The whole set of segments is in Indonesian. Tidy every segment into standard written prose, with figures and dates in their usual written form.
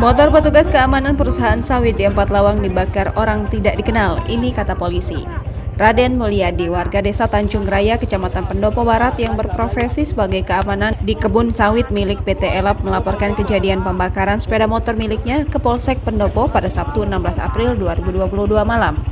Motor petugas keamanan perusahaan sawit di Empat Lawang dibakar orang tidak dikenal, ini kata polisi. Raden Mulyadi, warga desa Tanjung Raya, Kecamatan Pendopo Barat yang berprofesi sebagai keamanan di kebun sawit milik PT Elap melaporkan kejadian pembakaran sepeda motor miliknya ke Polsek Pendopo pada Sabtu 16 April 2022 malam.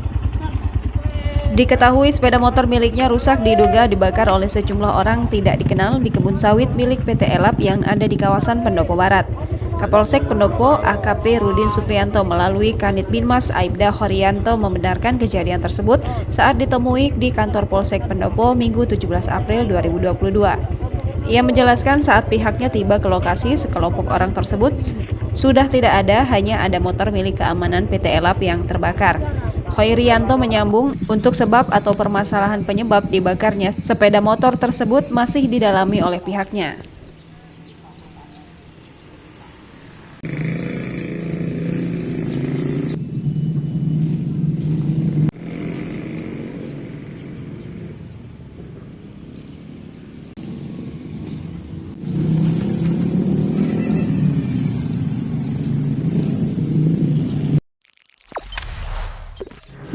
Diketahui sepeda motor miliknya rusak diduga dibakar oleh sejumlah orang tidak dikenal di kebun sawit milik PT Elap yang ada di kawasan Pendopo Barat. Kapolsek Pendopo AKP Rudin Supriyanto melalui Kanit Binmas Aibda Khorianto membenarkan kejadian tersebut saat ditemui di kantor Polsek Pendopo Minggu 17 April 2022. Ia menjelaskan saat pihaknya tiba ke lokasi, sekelompok orang tersebut sudah tidak ada, hanya ada motor milik keamanan PT Elap yang terbakar. Khorianto menyambung, untuk sebab atau permasalahan penyebab dibakarnya sepeda motor tersebut masih didalami oleh pihaknya.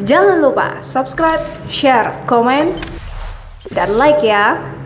Jangan lupa subscribe, share, komen, dan like ya!